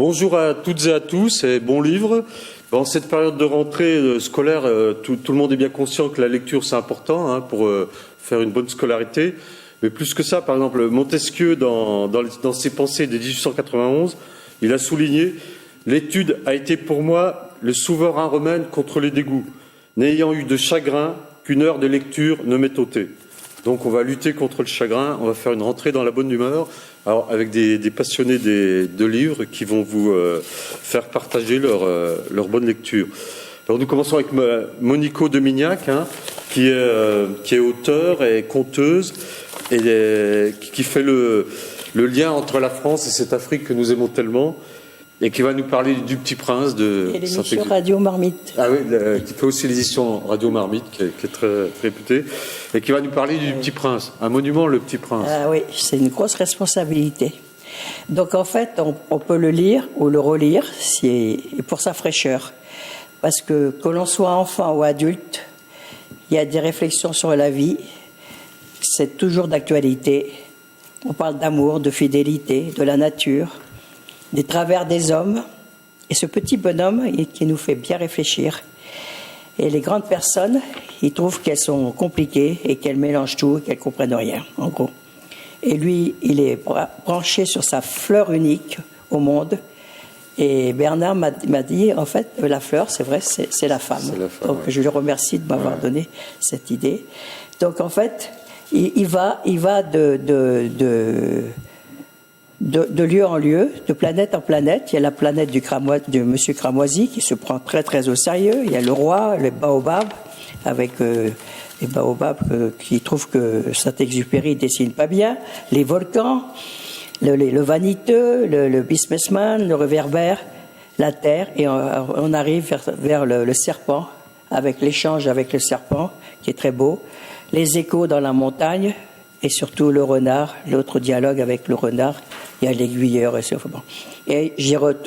Bonjour à toutes et à tous et bon livre. Dans cette période de rentrée scolaire, tout le monde est bien conscient que la lecture c'est important pour faire une bonne scolarité. Mais plus que ça, par exemple, Montesquieu, dans ses pensées de 1891, il a souligné « L'étude a été pour moi le souverain remède contre les dégoûts, n'ayant eu de chagrin qu'une heure de lecture ne m'est ôtée. » Donc on va lutter contre le chagrin, on va faire une rentrée dans la bonne humeur, alors avec des passionnés de livres qui vont vous faire partager leur bonne lecture. Alors nous commençons avec Monico Demignac, qui est auteure et conteuse, et qui fait le lien entre la France et cette Afrique que nous aimons tellement, et qui va nous parler du Petit Prince de... Et l'émission Radio Marmite. Ah oui, qui fait aussi l'édition Radio Marmite, qui est très réputée, et qui va nous parler du Petit Prince, un monument, le Petit Prince. Ah oui, c'est une grosse responsabilité. Donc en fait, on peut le lire ou le relire pour sa fraîcheur. Parce que l'on soit enfant ou adulte, il y a des réflexions sur la vie, c'est toujours d'actualité. On parle d'amour, de fidélité, de la nature, des travers des hommes, et ce petit bonhomme qui nous fait bien réfléchir. Et les grandes personnes, ils trouvent qu'elles sont compliquées et qu'elles mélangent tout et qu'elles ne comprennent rien, en gros. Et lui, il est branché sur sa fleur unique au monde. Et Bernard m'a dit, en fait, la fleur, c'est vrai, c'est la femme. C'est la femme. Donc je le remercie de m'avoir donné cette idée. Donc en fait, il va de lieu en lieu, de planète en planète. Il y a la planète de Monsieur Cramoisi qui se prend très très au sérieux. Il y a le roi, les baobabs, avec les baobabs qui trouvent que Saint-Exupéry dessine pas bien, les volcans, le vaniteux, le businessman, le réverbère, la terre, et on arrive vers le serpent, avec l'échange avec le serpent, qui est très beau, les échos dans la montagne, et surtout le renard, l'autre dialogue avec le renard, il y a l'aiguilleur et ça. Bon. Et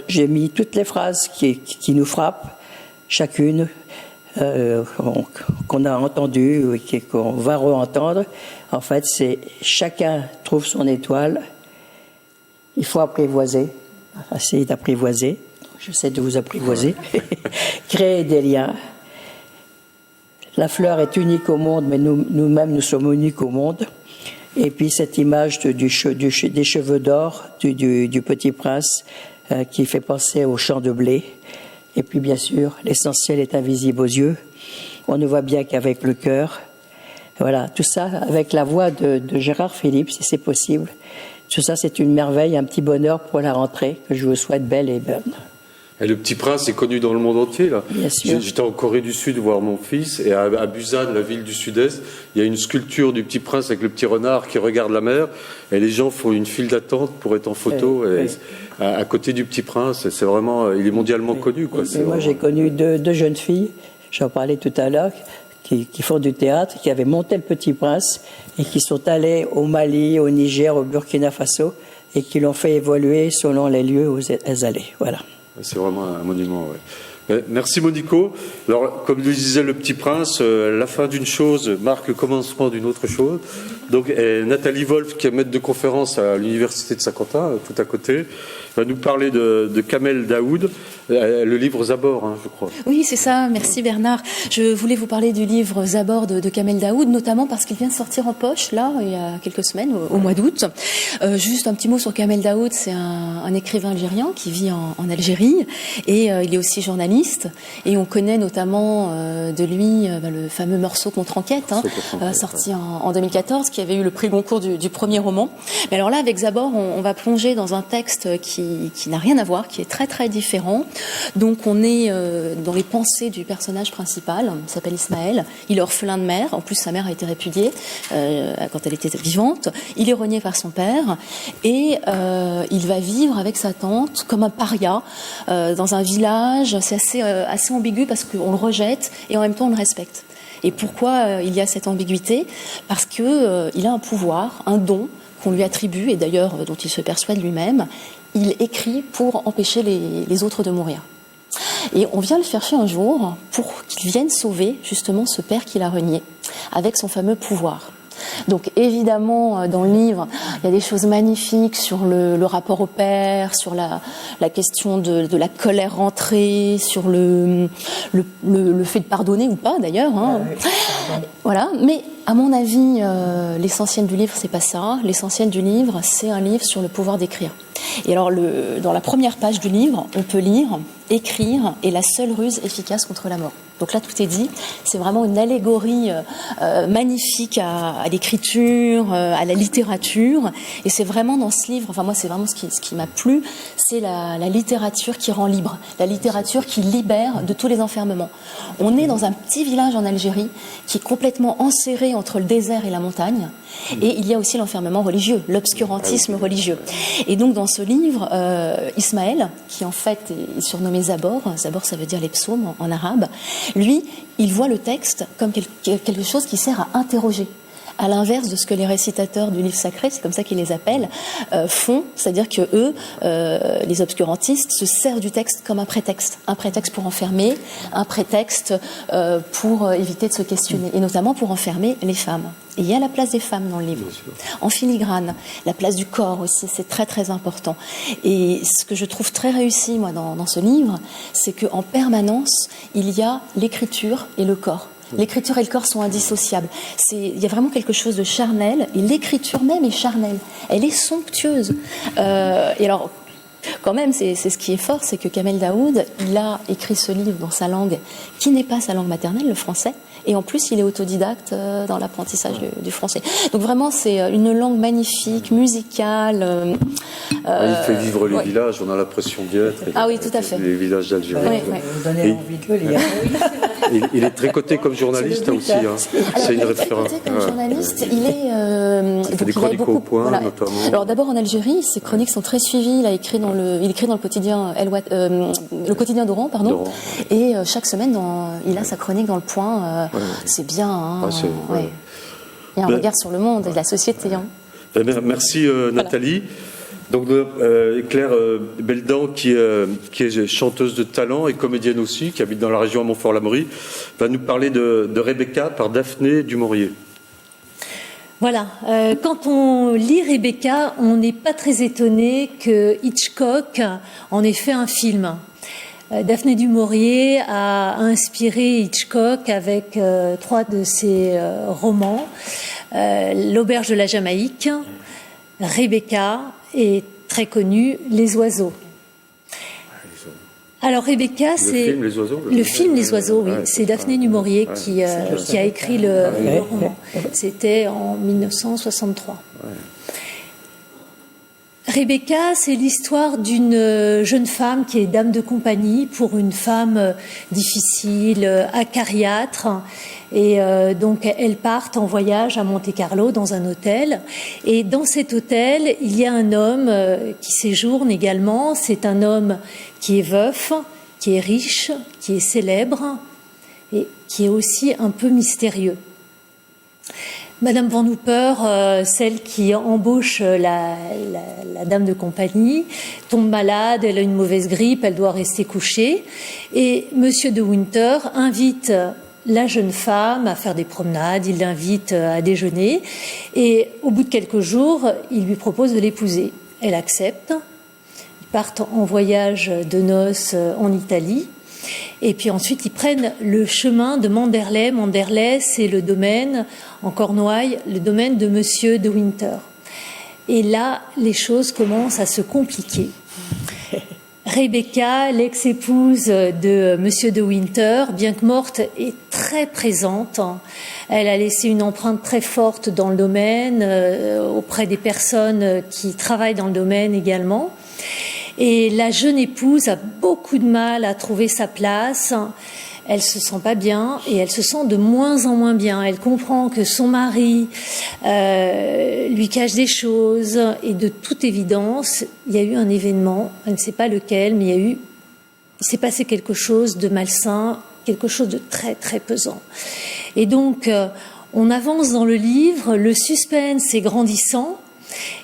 j'ai mis toutes les phrases qui nous frappent, chacune, qu'on a entendues et qu'on va re-entendre. En fait, c'est chacun trouve son étoile. Il faut apprivoiser, essayer d'apprivoiser. J'essaie de vous apprivoiser. Créer des liens. La fleur est unique au monde, mais nous-mêmes, nous sommes uniques au monde. Et puis cette image des cheveux d'or du Petit Prince qui fait penser au champ de blé. Et puis bien sûr, l'essentiel est invisible aux yeux. On ne voit bien qu'avec le cœur. Voilà, tout ça avec la voix de Gérard Philippe, si c'est possible. Tout ça, c'est une merveille, un petit bonheur pour la rentrée que je vous souhaite belle et bonne. Et le Petit Prince est connu dans le monde entier, là. Bien sûr. J'étais en Corée du Sud voir mon fils, et à Busan, la ville du Sud-Est, il y a une sculpture du Petit Prince avec le petit renard qui regarde la mer, et les gens font une file d'attente pour être en photo à côté du Petit Prince. C'est vraiment, il est mondialement connu, quoi. Moi, j'ai connu deux jeunes filles, j'en parlais tout à l'heure, qui font du théâtre, qui avaient monté le Petit Prince et qui sont allées au Mali, au Niger, au Burkina Faso, et qui l'ont fait évoluer selon les lieux où elles allaient. Voilà. C'est vraiment un monument, ouais. Merci Monico. Alors, comme le disait le Petit Prince, la fin d'une chose marque le commencement d'une autre chose. Donc, Nathalie Wolf, qui est maître de conférence à l'université de Saint-Quentin, tout à côté, va nous parler de Kamel Daoud, le livre Zabor, je crois. Oui, c'est ça. Merci Bernard. Je voulais vous parler du livre Zabor de Kamel Daoud, notamment parce qu'il vient de sortir en poche, là, il y a quelques semaines, au mois d'août. Juste un petit mot sur Kamel Daoud, c'est un écrivain algérien qui vit en Algérie, et il est aussi journaliste, et on connaît notamment de lui le fameux morceau Contre-enquête, sorti en 2014, qui avait eu le prix Goncourt du premier roman. Mais alors là, avec Zabor, on va plonger dans un texte qui n'a rien à voir, qui est très très différent. Donc on est dans les pensées du personnage principal, il s'appelle Ismaël, il est orphelin de mère, en plus sa mère a été répudiée quand elle était vivante, il est renié par son père, et il va vivre avec sa tante comme un paria dans un village. C'est assez ambigu parce qu'on le rejette et en même temps on le respecte. Et pourquoi il y a cette ambiguïté ? Parce que il a un pouvoir, un don qu'on lui attribue, et d'ailleurs dont il se persuade lui-même. Il écrit pour empêcher les autres de mourir. Et on vient le chercher un jour pour qu'il vienne sauver justement ce père qu'il a renié avec son fameux pouvoir. Donc évidemment, dans le livre, il y a des choses magnifiques sur le rapport au père, sur la question de la colère rentrée, sur le fait de pardonner ou pas d'ailleurs. Hein. Voilà, mais à mon avis, l'essentiel du livre, c'est pas ça. L'essentiel du livre, c'est un livre sur le pouvoir d'écrire. Et alors, dans la première page du livre, on peut lire « Écrire est la seule ruse efficace contre la mort ». Donc là, tout est dit. C'est vraiment une allégorie magnifique à l'écriture, à la littérature. Et c'est vraiment dans ce livre, enfin moi, c'est vraiment ce qui m'a plu, c'est la littérature qui rend libre, la littérature qui libère de tous les enfermements. On est dans un petit village en Algérie qui est complètement enserré entre le désert et la montagne. Et il y a aussi l'enfermement religieux, l'obscurantisme religieux. Et donc dans ce livre, Ismaël, qui en fait est surnommé Zabor, Zabor ça veut dire les psaumes en arabe, lui, il voit le texte comme quelque chose qui sert à interroger. À l'inverse de ce que les récitateurs du livre sacré, c'est comme ça qu'ils les appellent, font, c'est-à-dire que eux, les obscurantistes, se servent du texte comme un prétexte pour enfermer, un prétexte pour éviter de se questionner, et notamment pour enfermer les femmes. Et il y a la place des femmes dans le livre, en filigrane, la place du corps aussi, c'est très très important. Et ce que je trouve très réussi moi dans ce livre, c'est qu'en permanence, il y a l'écriture et le corps. L'écriture et le corps sont indissociables. Il y a vraiment quelque chose de charnel, et l'écriture même est charnelle. Elle est somptueuse. Et alors, quand même, c'est ce qui est fort, c'est que Kamel Daoud, il a écrit ce livre dans sa langue, qui n'est pas sa langue maternelle, le français, et en plus, il est autodidacte dans l'apprentissage du français. Donc vraiment, c'est une langue magnifique, musicale. Il fait vivre les villages, on a l'impression d'y être. Ah oui, tout à fait. Les villages d'Algérie. Vous donnez envie de le lire. Il est très coté comme journaliste aussi. Hein. C'est une référence. Très coté comme journaliste, il est. Il fait des chroniques au point, notamment. Alors d'abord en Algérie, ses chroniques sont très suivies. Il écrit dans le quotidien le quotidien d'Oran, pardon. Et chaque semaine, il a sa chronique dans le Point. C'est bien. Hein, il y a un regard sur le monde et la société. Hein. Merci Nathalie. Donc Claire Beldan, qui est chanteuse de talent et comédienne aussi, qui habite dans la région à Montfort-l'Amaury, va nous parler de Rebecca par Daphné du Maurier. Voilà, quand on lit Rebecca, on n'est pas très étonné que Hitchcock en ait fait un film. Daphné du Maurier a inspiré Hitchcock avec 3 de ses romans, L'Auberge de la Jamaïque, Rebecca et très connu, Les Oiseaux. Alors Rebecca, c'est le film Les Oiseaux, oui, c'est Daphné du Maurier qui a écrit le roman. C'était en 1963. Rebecca, c'est l'histoire d'une jeune femme qui est dame de compagnie pour une femme difficile, acariâtre. Et donc, elles partent en voyage à Monte-Carlo dans un hôtel. Et dans cet hôtel, il y a un homme qui séjourne également. C'est un homme qui est veuf, qui est riche, qui est célèbre et qui est aussi un peu mystérieux. Madame Van Hooper, celle qui embauche la dame de compagnie, tombe malade, elle a une mauvaise grippe, elle doit rester couchée. Et Monsieur de Winter invite la jeune femme à faire des promenades, il l'invite à déjeuner. Et au bout de quelques jours, il lui propose de l'épouser. Elle accepte. Ils partent en voyage de noces en Italie. Et puis ensuite, ils prennent le chemin de Manderley. Manderley, c'est le domaine, en Cornouailles, le domaine de Monsieur de Winter. Et là, les choses commencent à se compliquer. Rebecca, l'ex-épouse de Monsieur de Winter, bien que morte, est très présente. Elle a laissé une empreinte très forte dans le domaine, auprès des personnes qui travaillent dans le domaine également. Et la jeune épouse a beaucoup de mal à trouver sa place. Elle se sent pas bien et elle se sent de moins en moins bien. Elle comprend que son mari lui cache des choses et de toute évidence, il y a eu un événement, elle ne sait pas lequel, mais il s'est passé quelque chose de malsain, quelque chose de très très pesant. Et donc, on avance dans le livre, le suspense est grandissant.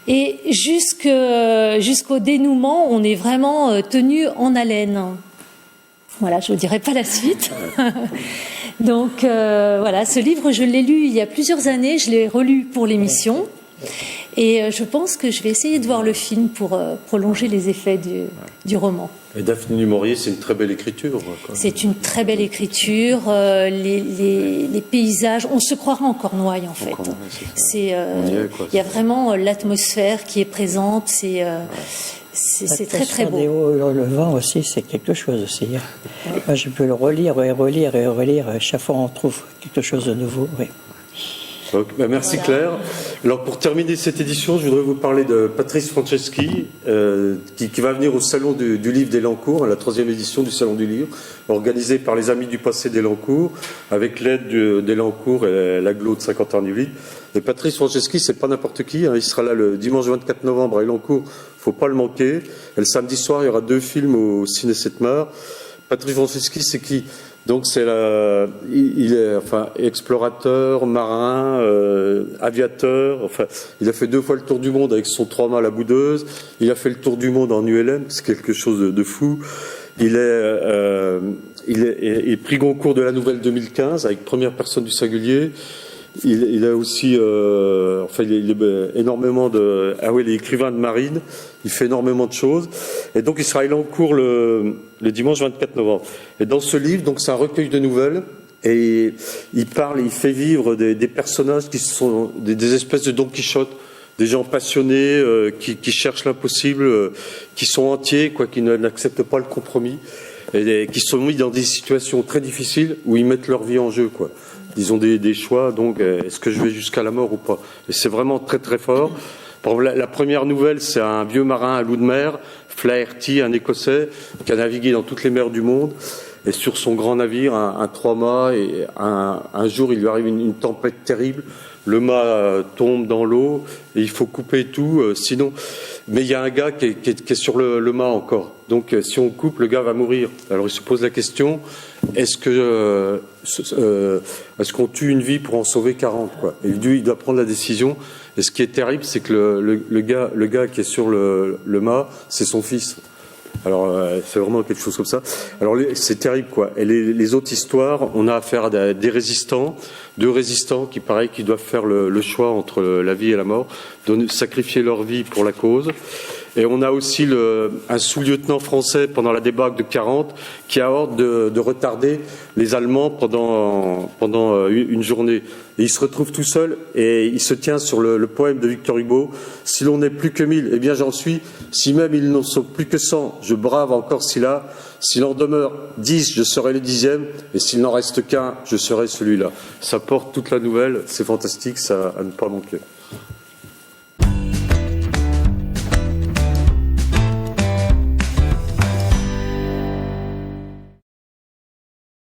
Et jusqu'au dénouement, on est vraiment tenu en haleine. Voilà, je ne vous dirai pas la suite. Donc voilà, ce livre, je l'ai lu il y a plusieurs années, je l'ai relu pour l'émission. Et je pense que je vais essayer de voir le film pour prolonger les effets du roman. Et Daphné du Maurier, c'est une très belle écriture. C'est une très belle écriture. Les paysages, on se croira en Cornouailles en fait. Il y a vraiment l'atmosphère qui est présente. C'est très très beau. Des hauts, le vent aussi, c'est quelque chose aussi. Moi, je peux le relire et relire et relire. Chaque fois, on trouve quelque chose de nouveau. Oui. Donc, merci voilà. Claire. Alors pour terminer cette édition, je voudrais vous parler de Patrice Franceschi, qui va venir au Salon du Livre d'Elancourt, à la 3e édition du Salon du Livre, organisée par les Amis du Passé d'Elancourt, avec l'aide d'Elancourt et l'Agglo de Saint-Quentin-du-Vite. Et Patrice Franceschi, c'est pas n'importe qui, hein, il sera là le dimanche 24 novembre à Elancourt, faut pas le manquer. Et le samedi soir, il y aura 2 films au Ciné Sept-Mars. Patrice Franceschi, c'est qui ? Donc il est explorateur, marin, aviateur. Enfin, il a fait 2 fois le tour du monde avec son 3 mâts la boudeuse. Il a fait le tour du monde en ULM, c'est quelque chose de fou. Il est prix Goncourt de la Nouvelle 2015 avec première personne du singulier. Il a aussi, il est énormément de. Ah oui, il est écrivain de marine. Il fait énormément de choses. Et donc, il sera à Elancourt le dimanche 24 novembre. Et dans ce livre, donc, c'est un recueil de nouvelles. Et il fait vivre des personnages qui sont des espèces de Don Quichotte, des gens passionnés, qui cherchent l'impossible, qui sont entiers, qui n'acceptent pas le compromis, et qui sont mis dans des situations très difficiles où ils mettent leur vie en jeu, Ils ont des choix, donc est-ce que je vais jusqu'à la mort ou pas? Et c'est vraiment très très fort. La première nouvelle, c'est un vieux marin à loup de mer, Flaherty, un Écossais, qui a navigué dans toutes les mers du monde. Et sur son grand navire, un 3 mâts, et un jour, il lui arrive une tempête terrible. Le mât tombe dans l'eau et il faut couper tout, sinon. Mais il y a un gars qui est sur le mât encore. Donc, si on coupe, le gars va mourir. Alors, il se pose la question, est-ce qu'on tue une vie pour en sauver 40, Et lui, il doit prendre la décision. Et ce qui est terrible, c'est que le gars qui est sur le mât, c'est son fils. Alors, c'est vraiment quelque chose comme ça. Alors, c'est terrible, Et les autres histoires, on a affaire à des résistants, 2 résistants qui doivent faire le choix entre la vie et la mort, sacrifier leur vie pour la cause. Et on a aussi un sous-lieutenant français pendant la débâcle de 40 qui a ordre de retarder les Allemands pendant une journée. Et il se retrouve tout seul et il se tient sur le poème de Victor Hugo. Si l'on n'est plus que 1000, eh bien j'en suis. Si même ils n'en sont plus que 100, je brave encore Scylla. S'il en demeure 10, je serai le 10e. Et s'il n'en reste qu'un, je serai celui-là. Ça porte toute la nouvelle. C'est fantastique, ça à ne pas manquer.